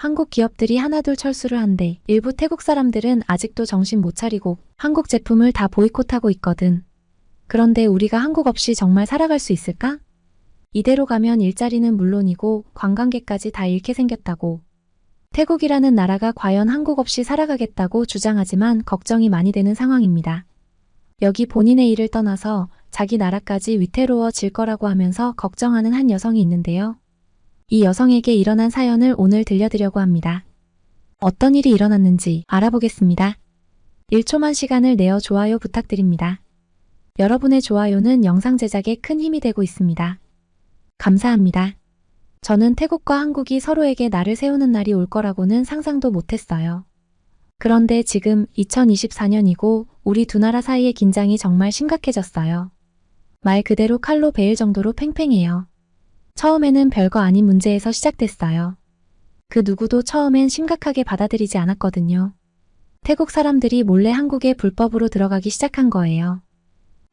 한국 기업들이 하나둘 철수를 한대. 일부 태국 사람들은 아직도 정신 못 차리고 한국 제품을 다 보이콧하고 있거든. 그런데 우리가 한국 없이 정말 살아갈 수 있을까? 이대로 가면 일자리는 물론이고 관광객까지 다 잃게 생겼다고. 태국이라는 나라가 과연 한국 없이 살아가겠다고 주장하지만 걱정이 많이 되는 상황입니다. 여기 본인의 일을 떠나서 자기 나라까지 위태로워질 거라고 하면서 걱정하는 한 여성이 있는데요. 이 여성에게 일어난 사연을 오늘 들려드리려고 합니다. 어떤 일이 일어났는지 알아보겠습니다. 1초만 시간을 내어 좋아요 부탁드립니다. 여러분의 좋아요는 영상 제작에 큰 힘이 되고 있습니다. 감사합니다. 저는 태국과 한국이 서로에게 날을 세우는 날이 올 거라고는 상상도 못했어요. 그런데 지금 2024년이고 우리 두 나라 사이의 긴장이 정말 심각해졌어요. 말 그대로 칼로 베일 정도로 팽팽해요. 처음에는 별거 아닌 문제에서 시작됐어요. 그 누구도 처음엔 심각하게 받아들이지 않았거든요. 태국 사람들이 몰래 한국에 불법으로 들어가기 시작한 거예요.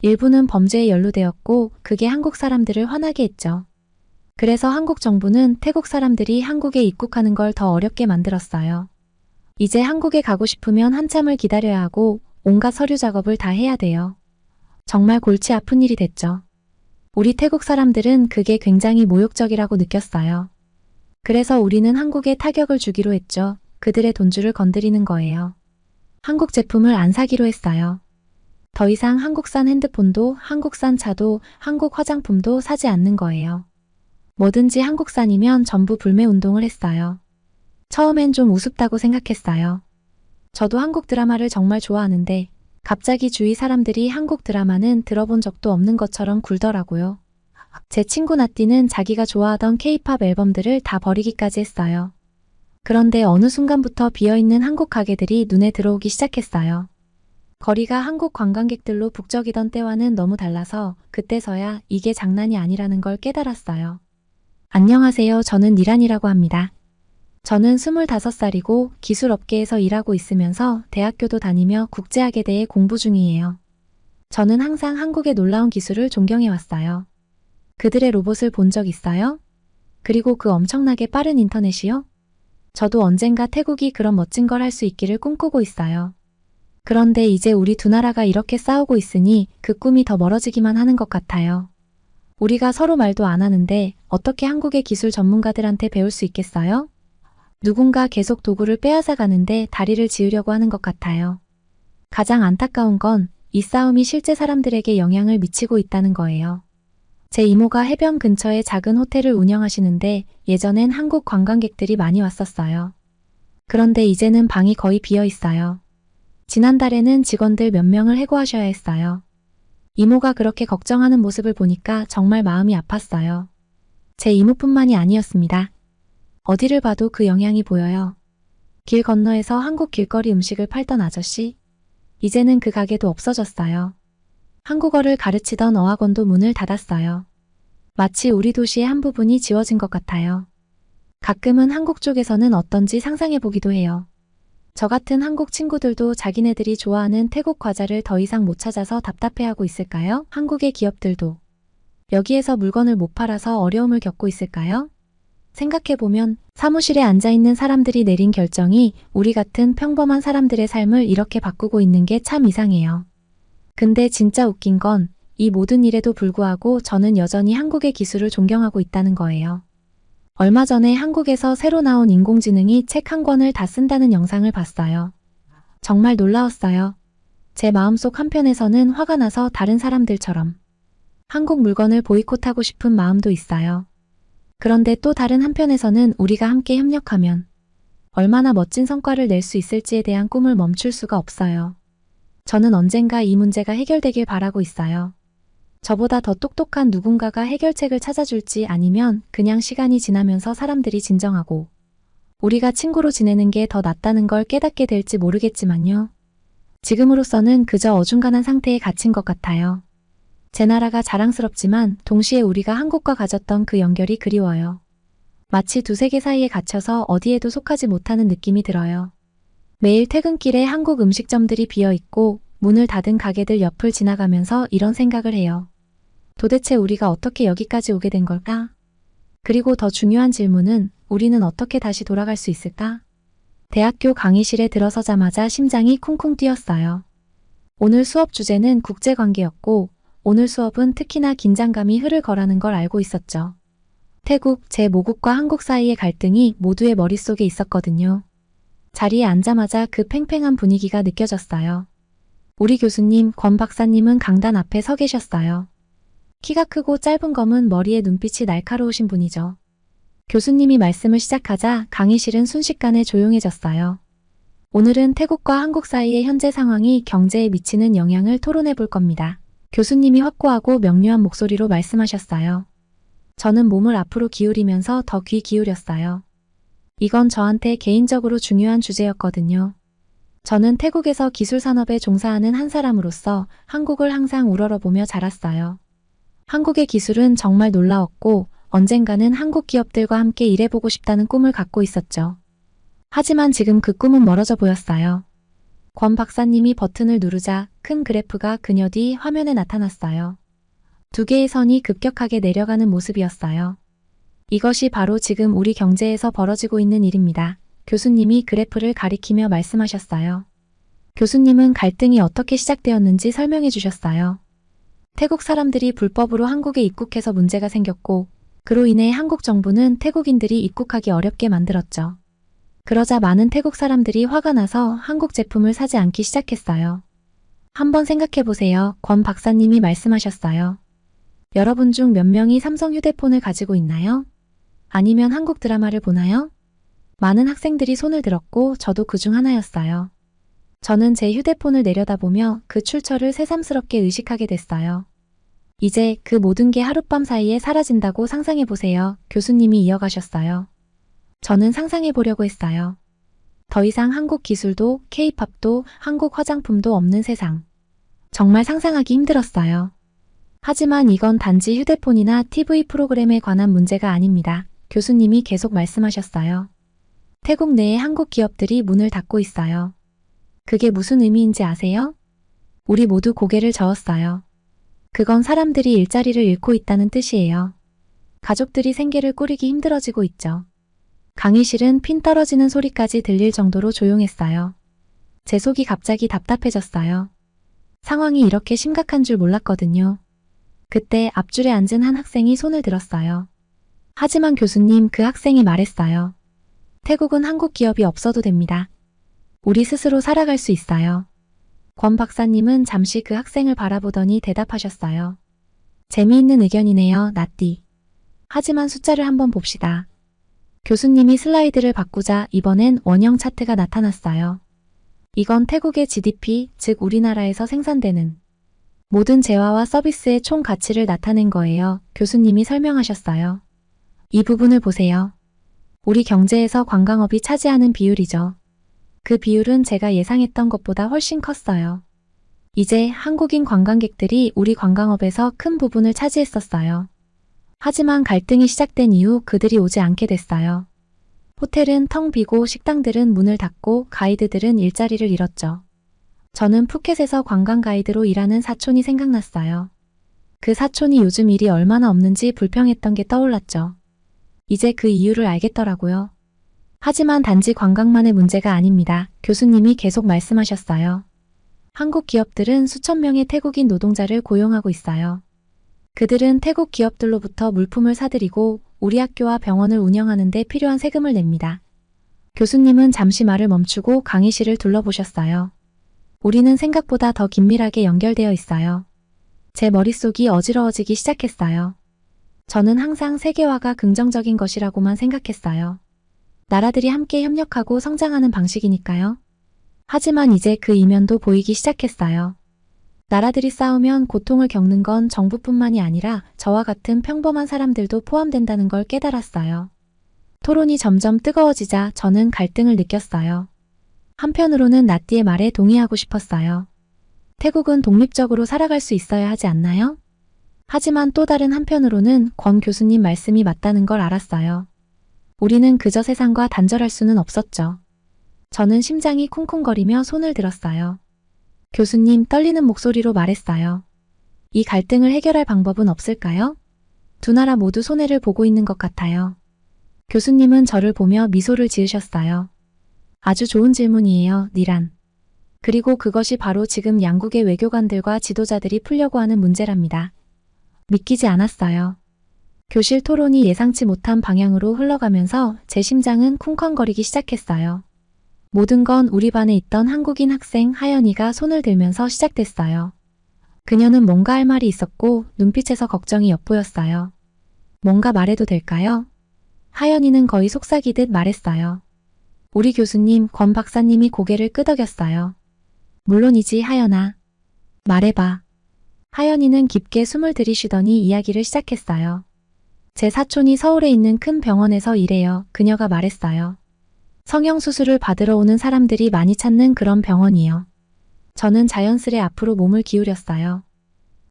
일부는 범죄에 연루되었고 그게 한국 사람들을 화나게 했죠. 그래서 한국 정부는 태국 사람들이 한국에 입국하는 걸 더 어렵게 만들었어요. 이제 한국에 가고 싶으면 한참을 기다려야 하고 온갖 서류 작업을 다 해야 돼요. 정말 골치 아픈 일이 됐죠. 우리 태국 사람들은 그게 굉장히 모욕적이라고 느꼈어요. 그래서 우리는 한국에 타격을 주기로 했죠. 그들의 돈줄을 건드리는 거예요. 한국 제품을 안 사기로 했어요. 더 이상 한국산 핸드폰도 한국산 차도 한국 화장품도 사지 않는 거예요. 뭐든지 한국산이면 전부 불매 운동을 했어요. 처음엔 좀 우습다고 생각했어요. 저도 한국 드라마를 정말 좋아하는데 갑자기 주위 사람들이 한국 드라마는 들어본 적도 없는 것처럼 굴더라고요. 제 친구 나띠는 자기가 좋아하던 K-팝 앨범들을 다 버리기까지 했어요. 그런데 어느 순간부터 비어있는 한국 가게들이 눈에 들어오기 시작했어요. 거리가 한국 관광객들로 북적이던 때와는 너무 달라서 그때서야 이게 장난이 아니라는 걸 깨달았어요. 안녕하세요. 저는 니란이라고 합니다. 저는 25살이고 기술업계에서 일하고 있으면서 대학교도 다니며 국제학에 대해 공부 중이에요. 저는 항상 한국의 놀라운 기술을 존경해왔어요. 그들의 로봇을 본 적 있어요? 그리고 그 엄청나게 빠른 인터넷이요? 저도 언젠가 태국이 그런 멋진 걸 할 수 있기를 꿈꾸고 있어요. 그런데 이제 우리 두 나라가 이렇게 싸우고 있으니 그 꿈이 더 멀어지기만 하는 것 같아요. 우리가 서로 말도 안 하는데 어떻게 한국의 기술 전문가들한테 배울 수 있겠어요? 누군가 계속 도구를 빼앗아 가는데 다리를 지으려고 하는 것 같아요. 가장 안타까운 건 이 싸움이 실제 사람들에게 영향을 미치고 있다는 거예요. 제 이모가 해변 근처에 작은 호텔을 운영하시는데 예전엔 한국 관광객들이 많이 왔었어요. 그런데 이제는 방이 거의 비어 있어요. 지난달에는 직원들 몇 명을 해고하셔야 했어요. 이모가 그렇게 걱정하는 모습을 보니까 정말 마음이 아팠어요. 제 이모뿐만이 아니었습니다. 어디를 봐도 그 영향이 보여요. 길 건너에서 한국 길거리 음식을 팔던 아저씨, 이제는 그 가게도 없어졌어요. 한국어를 가르치던 어학원도 문을 닫았어요. 마치 우리 도시의 한 부분이 지워진 것 같아요. 가끔은 한국 쪽에서는 어떤지 상상해보기도 해요. 저 같은 한국 친구들도 자기네들이 좋아하는 태국 과자를 더 이상 못 찾아서 답답해하고 있을까요? 한국의 기업들도 여기에서 물건을 못 팔아서 어려움을 겪고 있을까요? 생각해보면 사무실에 앉아있는 사람들이 내린 결정이 우리 같은 평범한 사람들의 삶을 이렇게 바꾸고 있는 게 참 이상해요. 근데 진짜 웃긴 건 이 모든 일에도 불구하고 저는 여전히 한국의 기술을 존경하고 있다는 거예요. 얼마 전에 한국에서 새로 나온 인공지능이 책 한 권을 다 쓴다는 영상을 봤어요. 정말 놀라웠어요. 제 마음속 한편에서는 화가 나서 다른 사람들처럼 한국 물건을 보이콧하고 싶은 마음도 있어요. 그런데 또 다른 한편에서는 우리가 함께 협력하면 얼마나 멋진 성과를 낼 수 있을지에 대한 꿈을 멈출 수가 없어요. 저는 언젠가 이 문제가 해결되길 바라고 있어요. 저보다 더 똑똑한 누군가가 해결책을 찾아줄지 아니면 그냥 시간이 지나면서 사람들이 진정하고 우리가 친구로 지내는 게 더 낫다는 걸 깨닫게 될지 모르겠지만요. 지금으로서는 그저 어중간한 상태에 갇힌 것 같아요. 제 나라가 자랑스럽지만 동시에 우리가 한국과 가졌던 그 연결이 그리워요. 마치 두 세계 사이에 갇혀서 어디에도 속하지 못하는 느낌이 들어요. 매일 퇴근길에 한국 음식점들이 비어있고 문을 닫은 가게들 옆을 지나가면서 이런 생각을 해요. 도대체 우리가 어떻게 여기까지 오게 된 걸까? 그리고 더 중요한 질문은 우리는 어떻게 다시 돌아갈 수 있을까? 대학교 강의실에 들어서자마자 심장이 쿵쿵 뛰었어요. 오늘 수업 주제는 국제관계였고 오늘 수업은 특히나 긴장감이 흐를 거라는 걸 알고 있었죠. 태국, 제 모국과 한국 사이의 갈등이 모두의 머릿속에 있었거든요. 자리에 앉자마자 그 팽팽한 분위기가 느껴졌어요. 우리 교수님, 권 박사님은 강단 앞에 서 계셨어요. 키가 크고 짧은 검은 머리에 눈빛이 날카로우신 분이죠. 교수님이 말씀을 시작하자 강의실은 순식간에 조용해졌어요. 오늘은 태국과 한국 사이의 현재 상황이 경제에 미치는 영향을 토론해 볼 겁니다. 교수님이 확고하고 명료한 목소리로 말씀하셨어요. 저는 몸을 앞으로 기울이면서 더 귀 기울였어요. 이건 저한테 개인적으로 중요한 주제였거든요. 저는 태국에서 기술 산업에 종사하는 한 사람으로서 한국을 항상 우러러보며 자랐어요. 한국의 기술은 정말 놀라웠고 언젠가는 한국 기업들과 함께 일해보고 싶다는 꿈을 갖고 있었죠. 하지만 지금 그 꿈은 멀어져 보였어요. 권 박사님이 버튼을 누르자 큰 그래프가 그녀 뒤 화면에 나타났어요. 두 개의 선이 급격하게 내려가는 모습이었어요. 이것이 바로 지금 우리 경제에서 벌어지고 있는 일입니다. 교수님이 그래프를 가리키며 말씀하셨어요. 교수님은 갈등이 어떻게 시작되었는지 설명해 주셨어요. 태국 사람들이 불법으로 한국에 입국해서 문제가 생겼고 그로 인해 한국 정부는 태국인들이 입국하기 어렵게 만들었죠. 그러자 많은 태국 사람들이 화가 나서 한국 제품을 사지 않기 시작했어요. 한번 생각해 보세요. 권 박사님이 말씀하셨어요. 여러분 중 몇 명이 삼성 휴대폰을 가지고 있나요? 아니면 한국 드라마를 보나요? 많은 학생들이 손을 들었고 저도 그중 하나였어요. 저는 제 휴대폰을 내려다보며 그 출처를 새삼스럽게 의식하게 됐어요. 이제 그 모든 게 하룻밤 사이에 사라진다고 상상해 보세요. 교수님이 이어가셨어요. 저는 상상해 보려고 했어요. 더 이상 한국 기술도 K-팝도 한국 화장품도 없는 세상. 정말 상상하기 힘들었어요. 하지만 이건 단지 휴대폰이나 TV 프로그램에 관한 문제가 아닙니다. 교수님이 계속 말씀하셨어요. 태국 내에 한국 기업들이 문을 닫고 있어요. 그게 무슨 의미인지 아세요? 우리 모두 고개를 저었어요. 그건 사람들이 일자리를 잃고 있다는 뜻이에요. 가족들이 생계를 꾸리기 힘들어지고 있죠. 강의실은 핀 떨어지는 소리까지 들릴 정도로 조용했어요. 제 속이 갑자기 답답해졌어요. 상황이 이렇게 심각한 줄 몰랐거든요. 그때 앞줄에 앉은 한 학생이 손을 들었어요. 하지만 교수님, 그 학생이 말했어요. 태국은 한국 기업이 없어도 됩니다. 우리 스스로 살아갈 수 있어요. 권 박사님은 잠시 그 학생을 바라보더니 대답하셨어요. 재미있는 의견이네요, 나띠. 하지만 숫자를 한번 봅시다. 교수님이 슬라이드를 바꾸자 이번엔 원형 차트가 나타났어요. 이건 태국의 GDP, 즉 우리나라에서 생산되는 모든 재화와 서비스의 총 가치를 나타낸 거예요. 교수님이 설명하셨어요. 이 부분을 보세요. 우리 경제에서 관광업이 차지하는 비율이죠. 그 비율은 제가 예상했던 것보다 훨씬 컸어요. 이제 한국인 관광객들이 우리 관광업에서 큰 부분을 차지했었어요. 하지만 갈등이 시작된 이후 그들이 오지 않게 됐어요. 호텔은 텅 비고 식당들은 문을 닫고 가이드들은 일자리를 잃었죠. 저는 푸켓에서 관광 가이드로 일하는 사촌이 생각났어요. 그 사촌이 요즘 일이 얼마나 없는지 불평했던 게 떠올랐죠. 이제 그 이유를 알겠더라고요. 하지만 단지 관광만의 문제가 아닙니다. 교수님이 계속 말씀하셨어요. 한국 기업들은 수천 명의 태국인 노동자를 고용하고 있어요. 그들은 태국 기업들로부터 물품을 사들이고 우리 학교와 병원을 운영하는 데 필요한 세금을 냅니다. 교수님은 잠시 말을 멈추고 강의실을 둘러보셨어요. 우리는 생각보다 더 긴밀하게 연결되어 있어요. 제 머릿속이 어지러워지기 시작했어요. 저는 항상 세계화가 긍정적인 것이라고만 생각했어요. 나라들이 함께 협력하고 성장하는 방식이니까요. 하지만 이제 그 이면도 보이기 시작했어요. 나라들이 싸우면 고통을 겪는 건 정부뿐만이 아니라 저와 같은 평범한 사람들도 포함된다는 걸 깨달았어요. 토론이 점점 뜨거워지자 저는 갈등을 느꼈어요. 한편으로는 나띠의 말에 동의하고 싶었어요. 태국은 독립적으로 살아갈 수 있어야 하지 않나요? 하지만 또 다른 한편으로는 권 교수님 말씀이 맞다는 걸 알았어요. 우리는 그저 세상과 단절할 수는 없었죠. 저는 심장이 쿵쿵거리며 손을 들었어요. 교수님, 떨리는 목소리로 말했어요. 이 갈등을 해결할 방법은 없을까요? 두 나라 모두 손해를 보고 있는 것 같아요. 교수님은 저를 보며 미소를 지으셨어요. 아주 좋은 질문이에요, 니란. 그리고 그것이 바로 지금 양국의 외교관들과 지도자들이 풀려고 하는 문제랍니다. 믿기지 않았어요. 교실 토론이 예상치 못한 방향으로 흘러가면서 제 심장은 쿵쾅거리기 시작했어요. 모든 건 우리 반에 있던 한국인 학생 하연이가 손을 들면서 시작됐어요. 그녀는 뭔가 할 말이 있었고 눈빛에서 걱정이 엿보였어요. 뭔가 말해도 될까요? 하연이는 거의 속삭이듯 말했어요. 우리 교수님 권 박사님이 고개를 끄덕였어요. 물론이지 하연아. 말해봐. 하연이는 깊게 숨을 들이쉬더니 이야기를 시작했어요. 제 사촌이 서울에 있는 큰 병원에서 일해요. 그녀가 말했어요. 성형수술을 받으러 오는 사람들이 많이 찾는 그런 병원이요. 저는 자연스레 앞으로 몸을 기울였어요.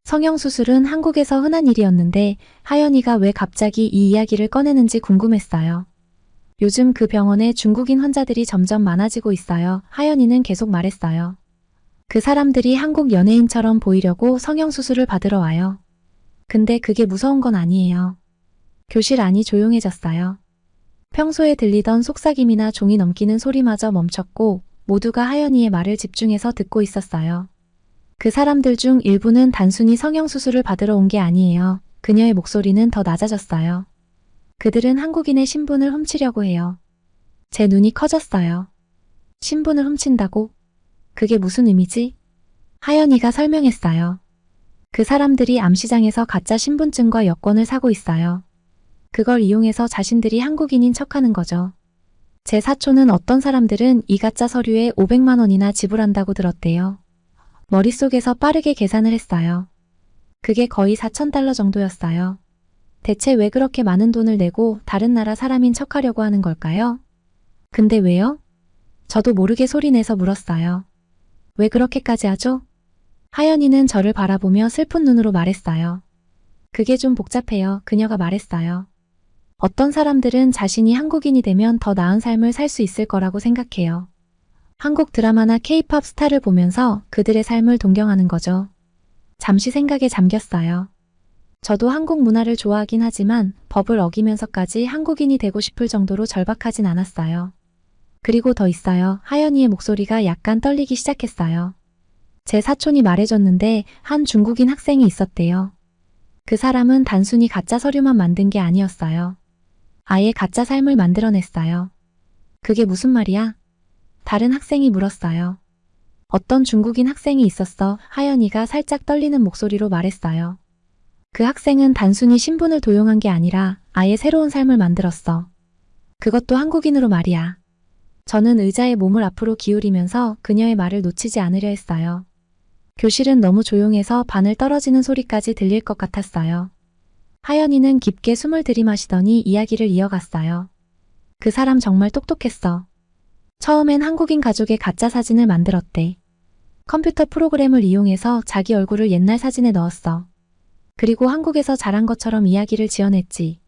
성형수술은 한국에서 흔한 일이었는데 하연이가 왜 갑자기 이 이야기를 꺼내는지 궁금했어요. 요즘 그 병원에 중국인 환자들이 점점 많아지고 있어요. 하연이는 계속 말했어요. 그 사람들이 한국 연예인처럼 보이려고 성형수술을 받으러 와요. 근데 그게 무서운 건 아니에요. 교실 안이 조용해졌어요. 평소에 들리던 속삭임이나 종이 넘기는 소리마저 멈췄고 모두가 하연이의 말을 집중해서 듣고 있었어요. 그 사람들 중 일부는 단순히 성형수술을 받으러 온 게 아니에요. 그녀의 목소리는 더 낮아졌어요. 그들은 한국인의 신분을 훔치려고 해요. 제 눈이 커졌어요. 신분을 훔친다고? 그게 무슨 의미지? 하연이가 설명했어요. 그 사람들이 암시장에서 가짜 신분증과 여권을 사고 있어요. 그걸 이용해서 자신들이 한국인인 척하는 거죠. 제 사촌은 어떤 사람들은 이 가짜 서류에 500만 원이나 지불한다고 들었대요. 머릿속에서 빠르게 계산을 했어요. 그게 거의 4,000달러 정도였어요. 대체 왜 그렇게 많은 돈을 내고 다른 나라 사람인 척하려고 하는 걸까요? 근데 왜요? 저도 모르게 소리내서 물었어요. 왜 그렇게까지 하죠? 하연이는 저를 바라보며 슬픈 눈으로 말했어요. 그게 좀 복잡해요. 그녀가 말했어요. 어떤 사람들은 자신이 한국인이 되면 더 나은 삶을 살 수 있을 거라고 생각해요. 한국 드라마나 케이팝 스타를 보면서 그들의 삶을 동경하는 거죠. 잠시 생각에 잠겼어요. 저도 한국 문화를 좋아하긴 하지만 법을 어기면서까지 한국인이 되고 싶을 정도로 절박하진 않았어요. 그리고 더 있어요. 하연이의 목소리가 약간 떨리기 시작했어요. 제 사촌이 말해줬는데 한 중국인 학생이 있었대요. 그 사람은 단순히 가짜 서류만 만든 게 아니었어요. 아예 가짜 삶을 만들어냈어요. 그게 무슨 말이야? 다른 학생이 물었어요. 어떤 중국인 학생이 있었어. 하연이가 살짝 떨리는 목소리로 말했어요. 그 학생은 단순히 신분을 도용한 게 아니라 아예 새로운 삶을 만들었어. 그것도 한국인으로 말이야. 저는 의자에 몸을 앞으로 기울이면서 그녀의 말을 놓치지 않으려 했어요. 교실은 너무 조용해서 바늘 떨어지는 소리까지 들릴 것 같았어요. 하연이는 깊게 숨을 들이마시더니 이야기를 이어갔어요. 그 사람 정말 똑똑했어. 처음엔 한국인 가족의 가짜 사진을 만들었대. 컴퓨터 프로그램을 이용해서 자기 얼굴을 옛날 사진에 넣었어. 그리고 한국에서 자란 것처럼 이야기를 지어냈지.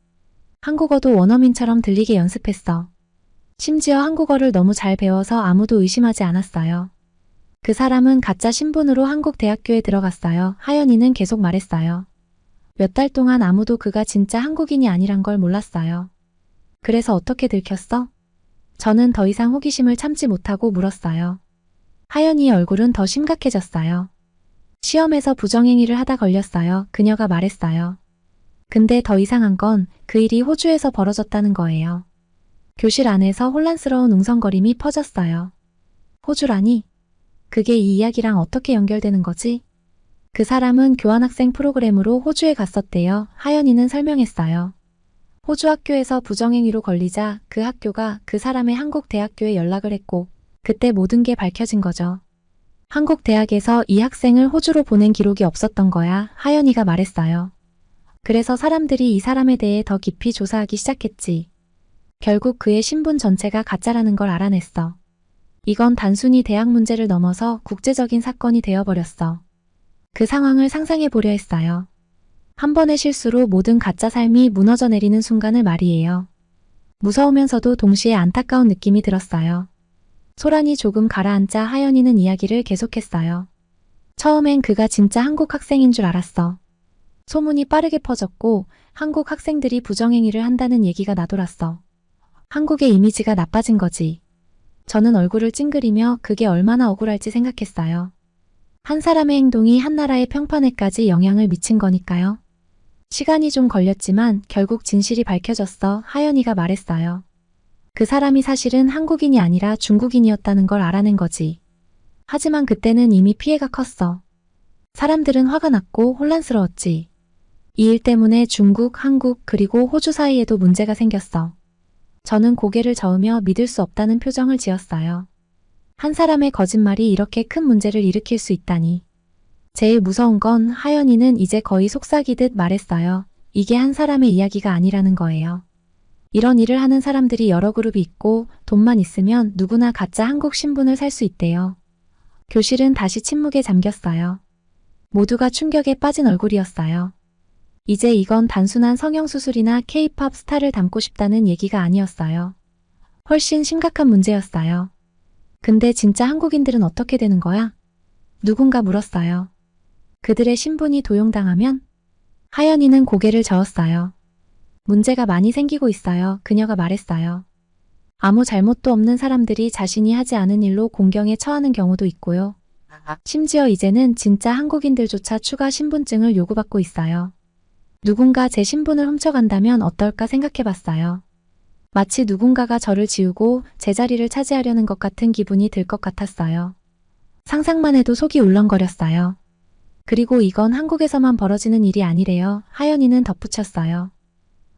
한국어도 원어민처럼 들리게 연습했어. 심지어 한국어를 너무 잘 배워서 아무도 의심하지 않았어요. 그 사람은 가짜 신분으로 한국 대학교에 들어갔어요. 하연이는 계속 말했어요. 몇 달 동안 아무도 그가 진짜 한국인이 아니란 걸 몰랐어요. 그래서 어떻게 들켰어? 저는 더 이상 호기심을 참지 못하고 물었어요. 하연이의 얼굴은 더 심각해졌어요. 시험에서 부정행위를 하다 걸렸어요. 그녀가 말했어요. 근데 더 이상한 건 그 일이 호주에서 벌어졌다는 거예요. 교실 안에서 혼란스러운 웅성거림이 퍼졌어요. 호주라니? 그게 이 이야기랑 어떻게 연결되는 거지? 그 사람은 교환학생 프로그램으로 호주에 갔었대요. 하연이는 설명했어요. 호주 학교에서 부정행위로 걸리자 그 학교가 그 사람의 한국 대학교에 연락을 했고 그때 모든 게 밝혀진 거죠. 한국 대학에서 이 학생을 호주로 보낸 기록이 없었던 거야. 하연이가 말했어요. 그래서 사람들이 이 사람에 대해 더 깊이 조사하기 시작했지. 결국 그의 신분 전체가 가짜라는 걸 알아냈어. 이건 단순히 대학 문제를 넘어서 국제적인 사건이 되어버렸어. 그 상황을 상상해 보려 했어요. 한 번의 실수로 모든 가짜 삶이 무너져 내리는 순간을 말이에요. 무서우면서도 동시에 안타까운 느낌이 들었어요. 소란이 조금 가라앉자 하연이는 이야기를 계속했어요. 처음엔 그가 진짜 한국 학생인 줄 알았어. 소문이 빠르게 퍼졌고 한국 학생들이 부정행위를 한다는 얘기가 나돌았어. 한국의 이미지가 나빠진 거지. 저는 얼굴을 찡그리며 그게 얼마나 억울할지 생각했어요. 한 사람의 행동이 한 나라의 평판에까지 영향을 미친 거니까요. 시간이 좀 걸렸지만 결국 진실이 밝혀졌어. 하연이가 말했어요. 그 사람이 사실은 한국인이 아니라 중국인이었다는 걸 알아낸 거지. 하지만 그때는 이미 피해가 컸어. 사람들은 화가 났고 혼란스러웠지. 이 일 때문에 중국, 한국, 그리고 호주 사이에도 문제가 생겼어. 저는 고개를 저으며 믿을 수 없다는 표정을 지었어요. 한 사람의 거짓말이 이렇게 큰 문제를 일으킬 수 있다니. 제일 무서운 건 하연이는 이제 거의 속삭이듯 말했어요. 이게 한 사람의 이야기가 아니라는 거예요. 이런 일을 하는 사람들이 여러 그룹이 있고 돈만 있으면 누구나 가짜 한국 신분을 살 수 있대요. 교실은 다시 침묵에 잠겼어요. 모두가 충격에 빠진 얼굴이었어요. 이제 이건 단순한 성형수술이나 K-팝 스타를 닮고 싶다는 얘기가 아니었어요. 훨씬 심각한 문제였어요. 근데 진짜 한국인들은 어떻게 되는 거야? 누군가 물었어요. 그들의 신분이 도용당하면? 하연이는 고개를 저었어요. 문제가 많이 생기고 있어요. 그녀가 말했어요. 아무 잘못도 없는 사람들이 자신이 하지 않은 일로 공경에 처하는 경우도 있고요. 심지어 이제는 진짜 한국인들조차 추가 신분증을 요구받고 있어요. 누군가 제 신분을 훔쳐간다면 어떨까 생각해봤어요. 마치 누군가가 저를 지우고 제 자리를 차지하려는 것 같은 기분이 들 것 같았어요. 상상만 해도 속이 울렁거렸어요. 그리고 이건 한국에서만 벌어지는 일이 아니래요. 하연이는 덧붙였어요.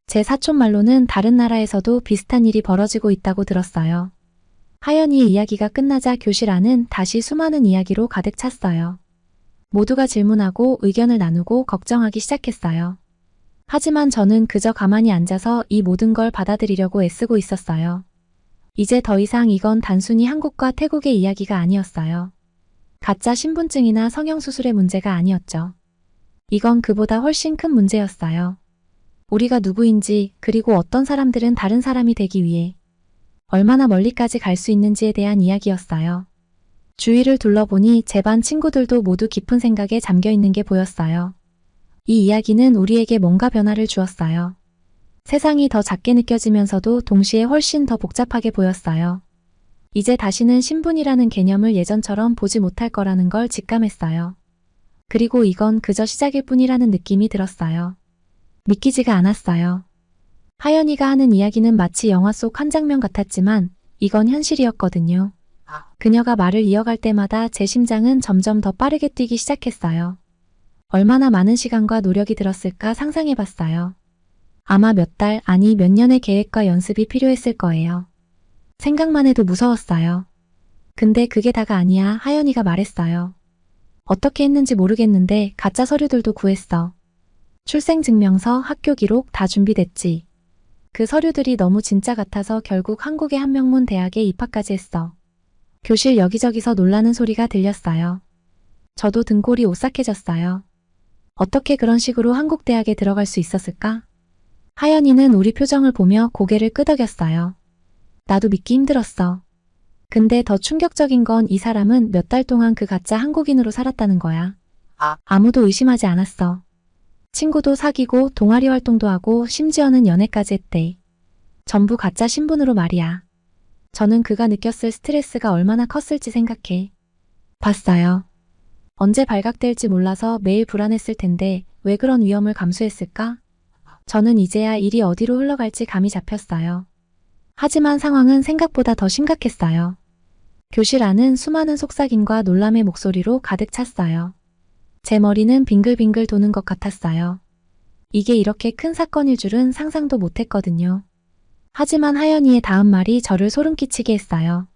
제 사촌 말로는 다른 나라에서도 비슷한 일이 벌어지고 있다고 들었어요. 하연이의 이야기가 끝나자 교실 안은 다시 수많은 이야기로 가득 찼어요. 모두가 질문하고 의견을 나누고 걱정하기 시작했어요. 하지만 저는 그저 가만히 앉아서 이 모든 걸 받아들이려고 애쓰고 있었어요. 이제 더 이상 이건 단순히 한국과 태국의 이야기가 아니었어요. 가짜 신분증이나 성형수술의 문제가 아니었죠. 이건 그보다 훨씬 큰 문제였어요. 우리가 누구인지, 그리고 어떤 사람들은 다른 사람이 되기 위해 얼마나 멀리까지 갈 수 있는지에 대한 이야기였어요. 주위를 둘러보니 제 반 친구들도 모두 깊은 생각에 잠겨 있는 게 보였어요. 이 이야기는 우리에게 뭔가 변화를 주었어요. 세상이 더 작게 느껴지면서도 동시에 훨씬 더 복잡하게 보였어요. 이제 다시는 신분이라는 개념을 예전처럼 보지 못할 거라는 걸 직감했어요. 그리고 이건 그저 시작일 뿐이라는 느낌이 들었어요. 믿기지가 않았어요. 하연이가 하는 이야기는 마치 영화 속 한 장면 같았지만 이건 현실이었거든요. 그녀가 말을 이어갈 때마다 제 심장은 점점 더 빠르게 뛰기 시작했어요. 얼마나 많은 시간과 노력이 들었을까 상상해봤어요. 아마 몇 달, 아니 몇 년의 계획과 연습이 필요했을 거예요. 생각만 해도 무서웠어요. 근데 그게 다가 아니야. 하연이가 말했어요. 어떻게 했는지 모르겠는데 가짜 서류들도 구했어. 출생증명서, 학교 기록 다 준비됐지. 그 서류들이 너무 진짜 같아서 결국 한국의 한명문 대학에 입학까지 했어. 교실 여기저기서 놀라는 소리가 들렸어요. 저도 등골이 오싹해졌어요. 어떻게 그런 식으로 한국 대학에 들어갈 수 있었을까? 하연이는 우리 표정을 보며 고개를 끄덕였어요. 나도 믿기 힘들었어. 근데 더 충격적인 건 이 사람은 몇 달 동안 그 가짜 한국인으로 살았다는 거야. 아무도 의심하지 않았어. 친구도 사귀고 동아리 활동도 하고 심지어는 연애까지 했대. 전부 가짜 신분으로 말이야. 저는 그가 느꼈을 스트레스가 얼마나 컸을지 생각해 봤어요. 언제 발각될지 몰라서 매일 불안했을 텐데 왜 그런 위험을 감수했을까? 저는 이제야 일이 어디로 흘러갈지 감이 잡혔어요. 하지만 상황은 생각보다 더 심각했어요. 교실 안은 수많은 속삭임과 놀람의 목소리로 가득 찼어요. 제 머리는 빙글빙글 도는 것 같았어요. 이게 이렇게 큰 사건일 줄은 상상도 못했거든요. 하지만 하연이의 다음 말이 저를 소름 끼치게 했어요.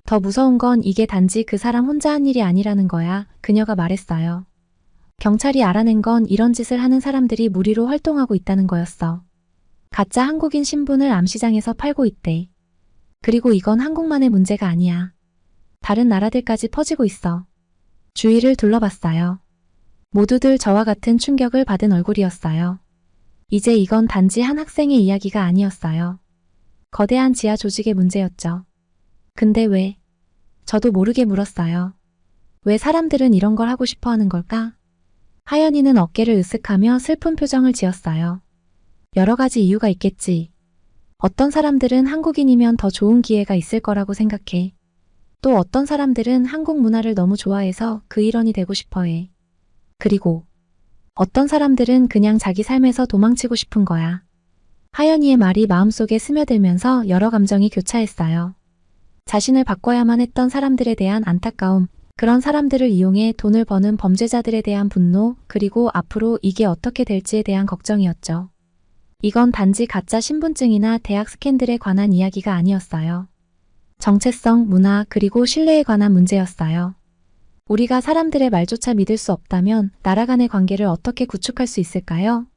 더 무서운 건 이게 단지 그 사람 혼자 한 일이 아니라는 거야. 그녀가 말했어요. 경찰이 알아낸 건 이런 짓을 하는 사람들이 무리로 활동하고 있다는 거였어. 가짜 한국인 신분을 암시장에서 팔고 있대. 그리고 이건 한국만의 문제가 아니야. 다른 나라들까지 퍼지고 있어. 주위를 둘러봤어요. 모두들 저와 같은 충격을 받은 얼굴이었어요. 이제 이건 단지 한 학생의 이야기가 아니었어요. 거대한 지하 조직의 문제였죠. 근데 왜? 저도 모르게 물었어요. 왜 사람들은 이런 걸 하고 싶어 하는 걸까? 하연이는 어깨를 으쓱하며 슬픈 표정을 지었어요. 여러 가지 이유가 있겠지. 어떤 사람들은 한국인이면 더 좋은 기회가 있을 거라고 생각해. 또 어떤 사람들은 한국 문화를 너무 좋아해서 그 일원이 되고 싶어 해. 그리고 어떤 사람들은 그냥 자기 삶에서 도망치고 싶은 거야. 하연이의 말이 마음속에 스며들면서 여러 감정이 교차했어요. 자신을 바꿔야만 했던 사람들에 대한 안타까움, 그런 사람들을 이용해 돈을 버는 범죄자들에 대한 분노, 그리고 앞으로 이게 어떻게 될지에 대한 걱정이었죠. 이건 단지 가짜 신분증이나 대학 스캔들에 관한 이야기가 아니었어요. 정체성, 문화, 그리고 신뢰에 관한 문제였어요. 우리가 사람들의 말조차 믿을 수 없다면 나라 간의 관계를 어떻게 구축할 수 있을까요?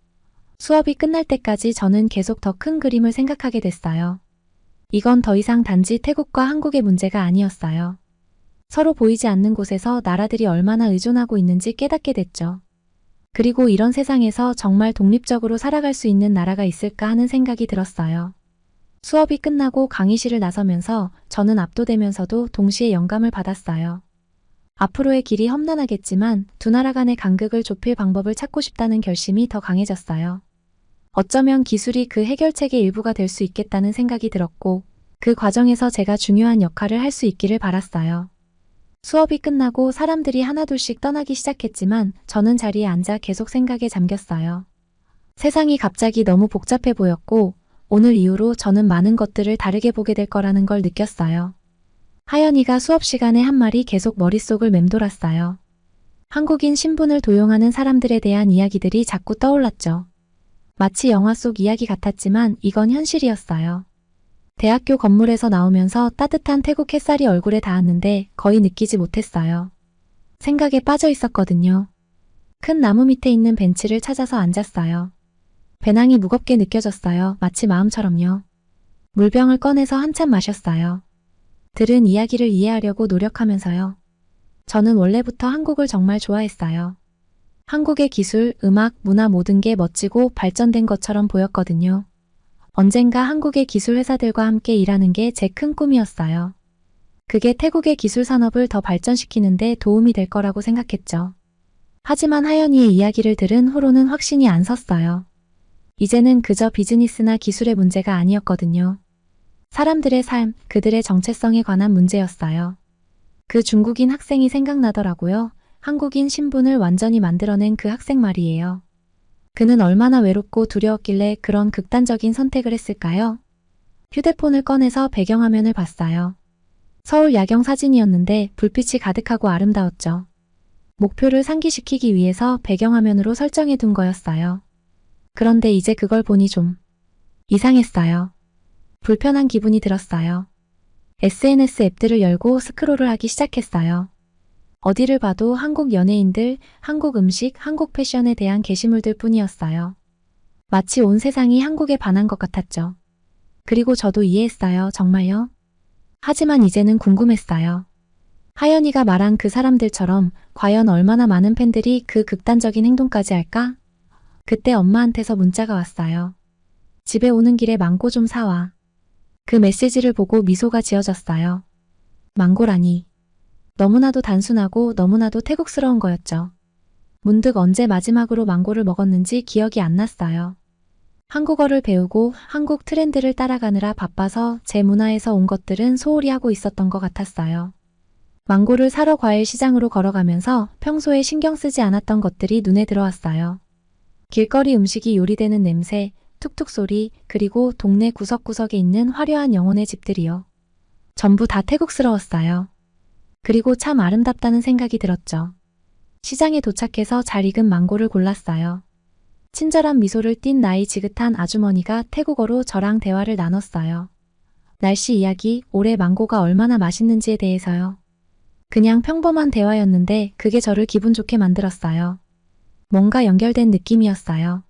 수업이 끝날 때까지 저는 계속 더 큰 그림을 생각하게 됐어요. 이건 더 이상 단지 태국과 한국의 문제가 아니었어요. 서로 보이지 않는 곳에서 나라들이 얼마나 의존하고 있는지 깨닫게 됐죠. 그리고 이런 세상에서 정말 독립적으로 살아갈 수 있는 나라가 있을까 하는 생각이 들었어요. 수업이 끝나고 강의실을 나서면서 저는 압도되면서도 동시에 영감을 받았어요. 앞으로의 길이 험난하겠지만 두 나라 간의 간극을 좁힐 방법을 찾고 싶다는 결심이 더 강해졌어요. 어쩌면 기술이 그 해결책의 일부가 될 수 있겠다는 생각이 들었고 그 과정에서 제가 중요한 역할을 할 수 있기를 바랐어요. 수업이 끝나고 사람들이 하나둘씩 떠나기 시작했지만 저는 자리에 앉아 계속 생각에 잠겼어요. 세상이 갑자기 너무 복잡해 보였고 오늘 이후로 저는 많은 것들을 다르게 보게 될 거라는 걸 느꼈어요. 하연이가 수업 시간에 한 말이 계속 머릿속을 맴돌았어요. 한국인 신분을 도용하는 사람들에 대한 이야기들이 자꾸 떠올랐죠. 마치 영화 속 이야기 같았지만 이건 현실이었어요. 대학교 건물에서 나오면서 따뜻한 태국 햇살이 얼굴에 닿았는데 거의 느끼지 못했어요. 생각에 빠져 있었거든요. 큰 나무 밑에 있는 벤치를 찾아서 앉았어요. 배낭이 무겁게 느껴졌어요. 마치 마음처럼요. 물병을 꺼내서 한참 마셨어요. 들은 이야기를 이해하려고 노력하면서요. 저는 원래부터 한국을 정말 좋아했어요. 한국의 기술, 음악, 문화 모든 게 멋지고 발전된 것처럼 보였거든요. 언젠가 한국의 기술 회사들과 함께 일하는 게 제 큰 꿈이었어요. 그게 태국의 기술 산업을 더 발전시키는 데 도움이 될 거라고 생각했죠. 하지만 하연이의 이야기를 들은 후로는 확신이 안 섰어요. 이제는 그저 비즈니스나 기술의 문제가 아니었거든요. 사람들의 삶, 그들의 정체성에 관한 문제였어요. 그 중국인 학생이 생각나더라고요. 한국인 신분을 완전히 만들어낸 그 학생 말이에요. 그는 얼마나 외롭고 두려웠길래 그런 극단적인 선택을 했을까요? 휴대폰을 꺼내서 배경화면을 봤어요. 서울 야경 사진이었는데 불빛이 가득하고 아름다웠죠. 목표를 상기시키기 위해서 배경화면으로 설정해 둔 거였어요. 그런데 이제 그걸 보니 좀 이상했어요. 불편한 기분이 들었어요. SNS 앱들을 열고 스크롤을 하기 시작했어요. 어디를 봐도 한국 연예인들, 한국 음식, 한국 패션에 대한 게시물들 뿐이었어요. 마치 온 세상이 한국에 반한 것 같았죠. 그리고 저도 이해했어요. 정말요? 하지만 이제는 궁금했어요. 하연이가 말한 그 사람들처럼 과연 얼마나 많은 팬들이 그 극단적인 행동까지 할까? 그때 엄마한테서 문자가 왔어요. 집에 오는 길에 망고 좀 사와. 그 메시지를 보고 미소가 지어졌어요. 망고라니. 너무나도 단순하고 너무나도 태국스러운 거였죠. 문득 언제 마지막으로 망고를 먹었는지 기억이 안 났어요. 한국어를 배우고 한국 트렌드를 따라가느라 바빠서 제 문화에서 온 것들은 소홀히 하고 있었던 것 같았어요. 망고를 사러 과일 시장으로 걸어가면서 평소에 신경 쓰지 않았던 것들이 눈에 들어왔어요. 길거리 음식이 요리되는 냄새, 툭툭 소리, 그리고 동네 구석구석에 있는 화려한 영혼의 집들이요. 전부 다 태국스러웠어요. 그리고 참 아름답다는 생각이 들었죠. 시장에 도착해서 잘 익은 망고를 골랐어요. 친절한 미소를 띤 나이 지긋한 아주머니가 태국어로 저랑 대화를 나눴어요. 날씨 이야기, 올해 망고가 얼마나 맛있는지에 대해서요. 그냥 평범한 대화였는데 그게 저를 기분 좋게 만들었어요. 뭔가 연결된 느낌이었어요.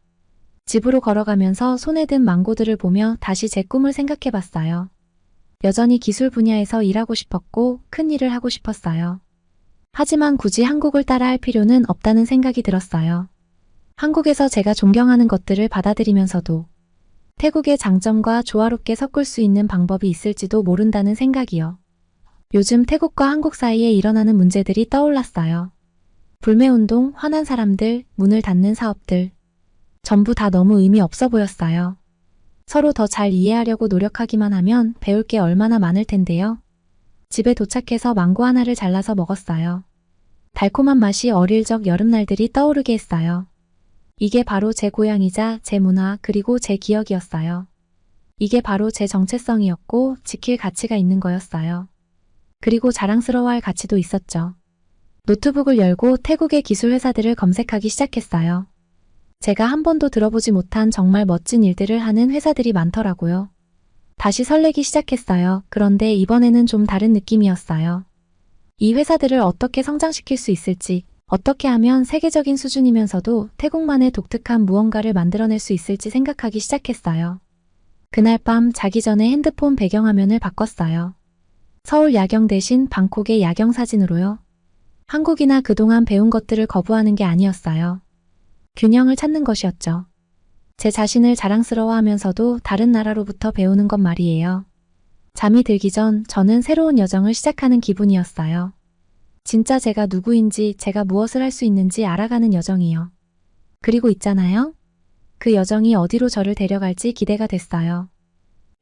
집으로 걸어가면서 손에 든 망고들을 보며 다시 제 꿈을 생각해봤어요. 여전히 기술 분야에서 일하고 싶었고 큰 일을 하고 싶었어요. 하지만 굳이 한국을 따라 할 필요는 없다는 생각이 들었어요. 한국에서 제가 존경하는 것들을 받아들이면서도 태국의 장점과 조화롭게 섞을 수 있는 방법이 있을지도 모른다는 생각이요. 요즘 태국과 한국 사이에 일어나는 문제들이 떠올랐어요. 불매운동, 화난 사람들, 문을 닫는 사업들. 전부 다 너무 의미 없어 보였어요. 서로 더 잘 이해하려고 노력하기만 하면 배울 게 얼마나 많을 텐데요. 집에 도착해서 망고 하나를 잘라서 먹었어요. 달콤한 맛이 어릴 적 여름날들이 떠오르게 했어요. 이게 바로 제 고향이자 제 문화 그리고 제 기억이었어요. 이게 바로 제 정체성이었고 지킬 가치가 있는 거였어요. 그리고 자랑스러워할 가치도 있었죠. 노트북을 열고 태국의 기술 회사들을 검색하기 시작했어요. 제가 한 번도 들어보지 못한 정말 멋진 일들을 하는 회사들이 많더라고요. 다시 설레기 시작했어요. 그런데 이번에는 좀 다른 느낌이었어요. 이 회사들을 어떻게 성장시킬 수 있을지, 어떻게 하면 세계적인 수준이면서도 태국만의 독특한 무언가를 만들어낼 수 있을지 생각하기 시작했어요. 그날 밤 자기 전에 핸드폰 배경화면을 바꿨어요. 서울 야경 대신 방콕의 야경 사진으로요. 한국이나 그동안 배운 것들을 거부하는 게 아니었어요. 균형을 찾는 것이었죠. 제 자신을 자랑스러워하면서도 다른 나라로부터 배우는 것 말이에요. 잠이 들기 전 저는 새로운 여정을 시작하는 기분이었어요. 진짜 제가 누구인지, 제가 무엇을 할 수 있는지 알아가는 여정이요. 그리고 있잖아요. 그 여정이 어디로 저를 데려갈지 기대가 됐어요.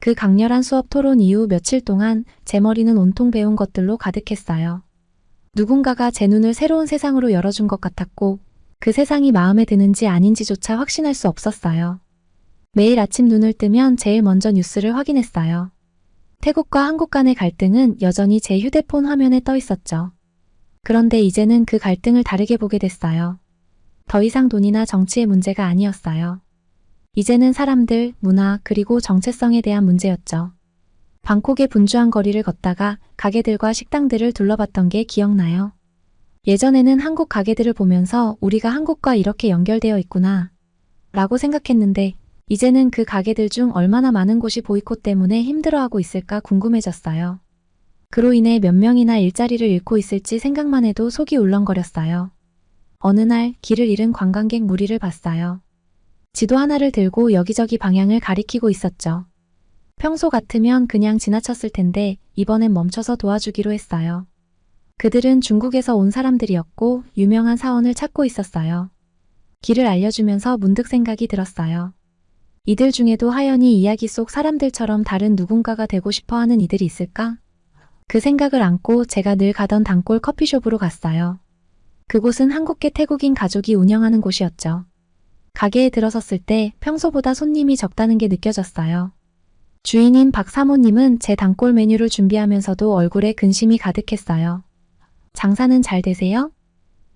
그 강렬한 수업 토론 이후 며칠 동안 제 머리는 온통 배운 것들로 가득했어요. 누군가가 제 눈을 새로운 세상으로 열어준 것 같았고 그 세상이 마음에 드는지 아닌지조차 확신할 수 없었어요. 매일 아침 눈을 뜨면 제일 먼저 뉴스를 확인했어요. 태국과 한국 간의 갈등은 여전히 제 휴대폰 화면에 떠 있었죠. 그런데 이제는 그 갈등을 다르게 보게 됐어요. 더 이상 돈이나 정치의 문제가 아니었어요. 이제는 사람들, 문화, 그리고 정체성에 대한 문제였죠. 방콕의 분주한 거리를 걷다가 가게들과 식당들을 둘러봤던 게 기억나요. 예전에는 한국 가게들을 보면서 우리가 한국과 이렇게 연결되어 있구나 라고 생각했는데 이제는 그 가게들 중 얼마나 많은 곳이 보이콧 때문에 힘들어하고 있을까 궁금해졌어요. 그로 인해 몇 명이나 일자리를 잃고 있을지 생각만 해도 속이 울렁거렸어요. 어느 날 길을 잃은 관광객 무리를 봤어요. 지도 하나를 들고 여기저기 방향을 가리키고 있었죠. 평소 같으면 그냥 지나쳤을 텐데 이번엔 멈춰서 도와주기로 했어요. 그들은 중국에서 온 사람들이었고 유명한 사원을 찾고 있었어요. 길을 알려주면서 문득 생각이 들었어요. 이들 중에도 하연이 이야기 속 사람들처럼 다른 누군가가 되고 싶어하는 이들이 있을까? 그 생각을 안고 제가 늘 가던 단골 커피숍으로 갔어요. 그곳은 한국계 태국인 가족이 운영하는 곳이었죠. 가게에 들어섰을 때 평소보다 손님이 적다는 게 느껴졌어요. 주인인 박 사모님은 제 단골 메뉴를 준비하면서도 얼굴에 근심이 가득했어요. 장사는 잘 되세요?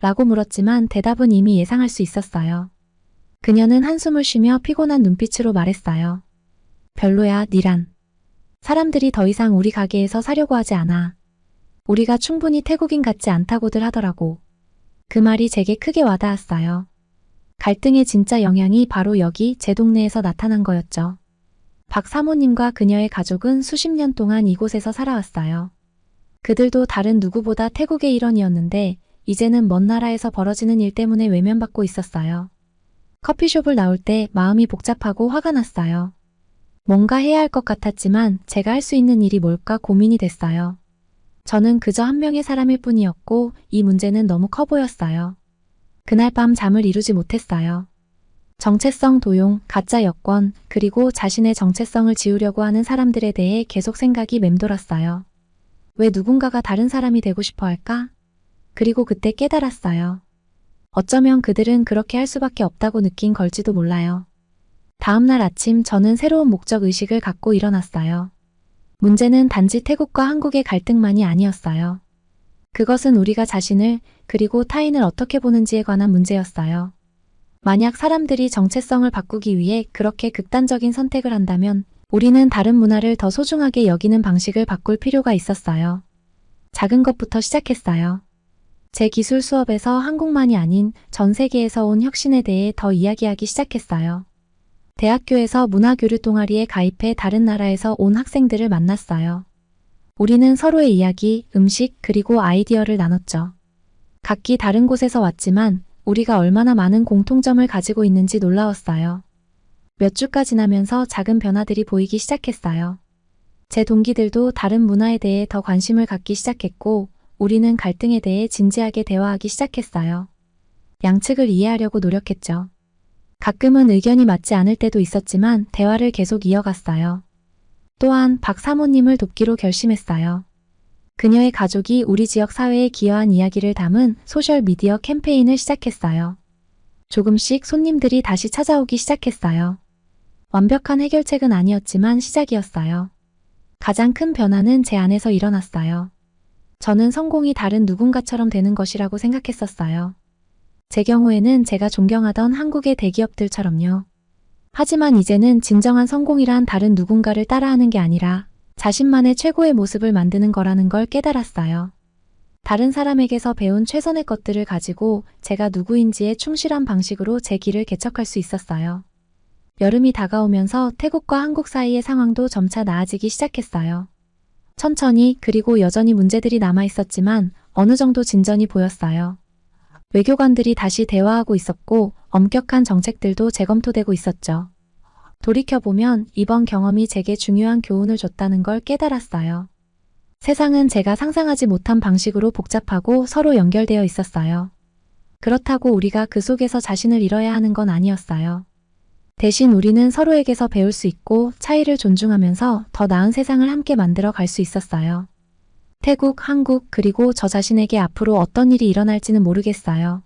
라고 물었지만 대답은 이미 예상할 수 있었어요. 그녀는 한숨을 쉬며 피곤한 눈빛으로 말했어요. 별로야, 니란. 사람들이 더 이상 우리 가게에서 사려고 하지 않아. 우리가 충분히 태국인 같지 않다고들 하더라고. 그 말이 제게 크게 와닿았어요. 갈등의 진짜 영향이 바로 여기 제 동네에서 나타난 거였죠. 박 사모님과 그녀의 가족은 수십 년 동안 이곳에서 살아왔어요. 그들도 다른 누구보다 태국의 일원이었는데 이제는 먼 나라에서 벌어지는 일 때문에 외면받고 있었어요. 커피숍을 나올 때 마음이 복잡하고 화가 났어요. 뭔가 해야 할 것 같았지만 제가 할 수 있는 일이 뭘까 고민이 됐어요. 저는 그저 한 명의 사람일 뿐이었고 이 문제는 너무 커 보였어요. 그날 밤 잠을 이루지 못했어요. 정체성 도용, 가짜 여권, 그리고 자신의 정체성을 지우려고 하는 사람들에 대해 계속 생각이 맴돌았어요. 왜 누군가가 다른 사람이 되고 싶어 할까? 그리고 그때 깨달았어요. 어쩌면 그들은 그렇게 할 수밖에 없다고 느낀 걸지도 몰라요. 다음 날 아침 저는 새로운 목적 의식을 갖고 일어났어요. 문제는 단지 태국과 한국의 갈등만이 아니었어요. 그것은 우리가 자신을 그리고 타인을 어떻게 보는지에 관한 문제였어요. 만약 사람들이 정체성을 바꾸기 위해 그렇게 극단적인 선택을 한다면 우리는 다른 문화를 더 소중하게 여기는 방식을 바꿀 필요가 있었어요. 작은 것부터 시작했어요. 제 기술 수업에서 한국만이 아닌 전 세계에서 온 혁신에 대해 더 이야기하기 시작했어요. 대학교에서 문화교류 동아리에 가입해 다른 나라에서 온 학생들을 만났어요. 우리는 서로의 이야기, 음식, 그리고 아이디어를 나눴죠. 각기 다른 곳에서 왔지만 우리가 얼마나 많은 공통점을 가지고 있는지 놀라웠어요. 몇 주가 지나면서 작은 변화들이 보이기 시작했어요. 제 동기들도 다른 문화에 대해 더 관심을 갖기 시작했고 우리는 갈등에 대해 진지하게 대화하기 시작했어요. 양측을 이해하려고 노력했죠. 가끔은 의견이 맞지 않을 때도 있었지만 대화를 계속 이어갔어요. 또한 박 사모님을 돕기로 결심했어요. 그녀의 가족이 우리 지역 사회에 기여한 이야기를 담은 소셜미디어 캠페인을 시작했어요. 조금씩 손님들이 다시 찾아오기 시작했어요. 완벽한 해결책은 아니었지만 시작이었어요. 가장 큰 변화는 제 안에서 일어났어요. 저는 성공이 다른 누군가처럼 되는 것이라고 생각했었어요. 제 경우에는 제가 존경하던 한국의 대기업들처럼요. 하지만 이제는 진정한 성공이란 다른 누군가를 따라하는 게 아니라 자신만의 최고의 모습을 만드는 거라는 걸 깨달았어요. 다른 사람에게서 배운 최선의 것들을 가지고 제가 누구인지에 충실한 방식으로 제 길을 개척할 수 있었어요. 여름이 다가오면서 태국과 한국 사이의 상황도 점차 나아지기 시작했어요. 천천히, 그리고 여전히 문제들이 남아 있었지만 어느 정도 진전이 보였어요. 외교관들이 다시 대화하고 있었고 엄격한 정책들도 재검토되고 있었죠. 돌이켜보면 이번 경험이 제게 중요한 교훈을 줬다는 걸 깨달았어요. 세상은 제가 상상하지 못한 방식으로 복잡하고 서로 연결되어 있었어요. 그렇다고 우리가 그 속에서 자신을 잃어야 하는 건 아니었어요. 대신 우리는 서로에게서 배울 수 있고 차이를 존중하면서 더 나은 세상을 함께 만들어 갈 수 있었어요. 태국, 한국, 그리고 저 자신에게 앞으로 어떤 일이 일어날지는 모르겠어요.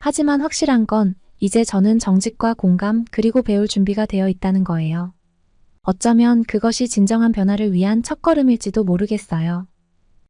하지만 확실한 건 이제 저는 정직과 공감, 그리고 배울 준비가 되어 있다는 거예요. 어쩌면 그것이 진정한 변화를 위한 첫걸음일지도 모르겠어요.